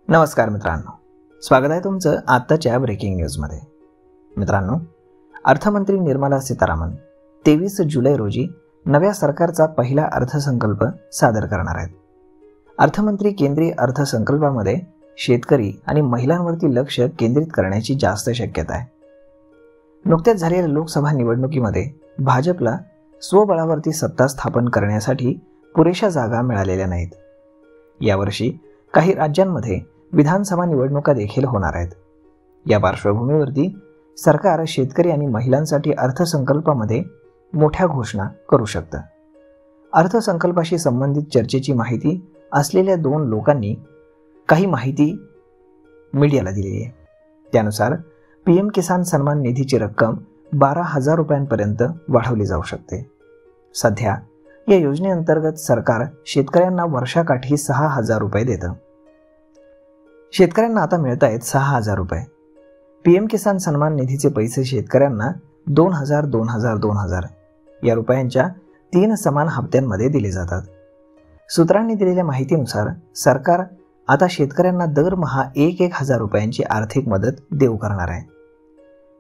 नमस्कार मित्रांनो, स्वागत आहे तुमचं आत्ताच्या ब्रेकिंग न्यूजमध्ये. मित्रांनो, अर्थमंत्री निर्मला सीतारामन 23 जुलै रोजी नव्या सरकारचा पहिला अर्थसंकल्प सादर करणार आहेत. अर्थमंत्री केंद्रीय अर्थसंकल्पामध्ये शेतकरी आणि महिलांवरती लक्ष केंद्रित करण्याची जास्त शक्यता आहे. नुकत्याच झालेल्या लोकसभा निवडणुकीमध्ये भाजपला स्वबळावरती सत्ता स्थापन करण्यासाठी पुरेशा जागा मिळालेल्या नाहीत. यावर्षी काही राज्यांमध्ये विधानसभा निवडणुका देखील होणार आहेत. या पार्श्वभूमीवरती सरकार शेतकरी आणि महिलांसाठी अर्थसंकल्पामध्ये मोठ्या घोषणा करू शकतं. अर्थसंकल्पाशी संबंधित चर्चेची माहिती असलेल्या 2 लोकांनी काही माहिती मीडियाला दिलेली आहे. त्यानुसार PM किसान सन्मान निधीची रक्कम 12,000 रुपयांपर्यंत वाढवली जाऊ शकते. सध्या या योजनेअंतर्गत सरकार शेतकऱ्यांना वर्षाकाठी 6,000 रुपये देतं. शेतकऱ्यांना आता मिळत आहेत 6,000 रुपये. PM किसान सन्मान निधीचे पैसे शेतकऱ्यांना 2,000, 2,000, 2,000 या रुपयांच्या 3 समान हप्त्यांमध्ये दिले जातात. सूत्रांनी दिलेल्या माहितीनुसार सरकार आता शेतकऱ्यांना दरमहा 1,000 रुपयांची आर्थिक मदत देऊ करणार आहे.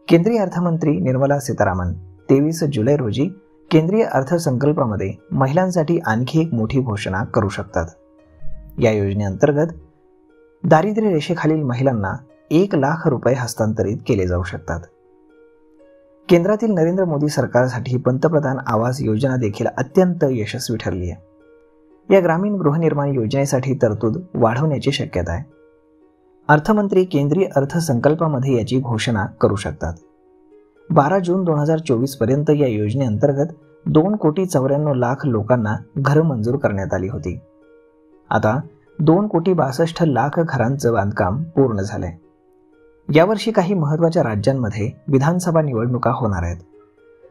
केंद्रीय अर्थमंत्री निर्मला सीतारामन 23 जुलै रोजी केंद्रीय अर्थसंकल्पामध्ये महिलांसाठी आणखी एक मोठी घोषणा करू शकतात. या योजनेअंतर्गत दारिद्र्य रेषेखालील महिलांना 1,00,000 रुपये हस्तांतरित केले जाऊ शकतात. केंद्रातील नरेंद्र मोदी सरकारसाठी पंतप्रधान आवास योजना देखील अत्यंत यशस्वी ठरली आहे. या ग्रामीण गृहनिर्माण योजनेसाठी तरतूद वाढवण्याची शक्यता आहे. अर्थमंत्री केंद्रीय अर्थसंकल्पामध्ये याची घोषणा करू शकतात. 12 जून 2024 पर्यंत या योजनेअंतर्गत 2,94,00,000 लोकांना घरं मंजूर करण्यात आली होती. आता 2,62,00,000 घरांचं बांधकाम पूर्ण झालंय. यावर्षी काही महत्त्वाच्या राज्यांमध्ये विधानसभा निवडणुका होणार आहेत.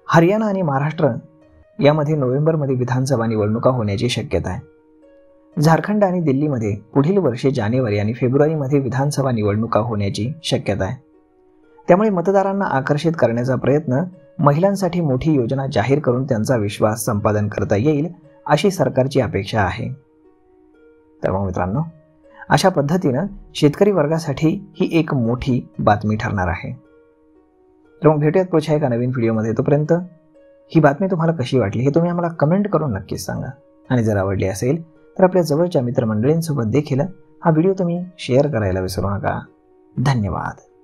हरियाणा आणि महाराष्ट्र यामध्ये नोव्हेंबरमध्ये विधानसभा निवडणुका होण्याची शक्यता आहे. झारखंड आणि दिल्लीमध्ये पुढील वर्षी जानेवारी आणि फेब्रुवारीमध्ये विधानसभा निवडणुका होण्याची शक्यता आहे. त्यामुळे मतदारांना आकर्षित करण्याचा प्रयत्न महिलांसाठी मोठी योजना जाहीर करून त्यांचा विश्वास संपादन करता येईल अशी सरकारची अपेक्षा आहे. तर मग मित्रांनो, अशा पद्धतीनं शेतकरी वर्गासाठी ही एक मोठी बातमी ठरणार आहे. तर मग भेटूयात पुढच्या एका नवीन व्हिडिओमध्ये. तोपर्यंत ही बातमी तुम्हाला कशी वाटली हे तुम्ही आम्हाला कमेंट करून नक्कीच सांगा. आणि जर आवडली असेल तर आपल्या जवळच्या मित्रमंडळींसोबत देखील हा व्हिडिओ तुम्ही शेअर करायला विसरू नका. धन्यवाद.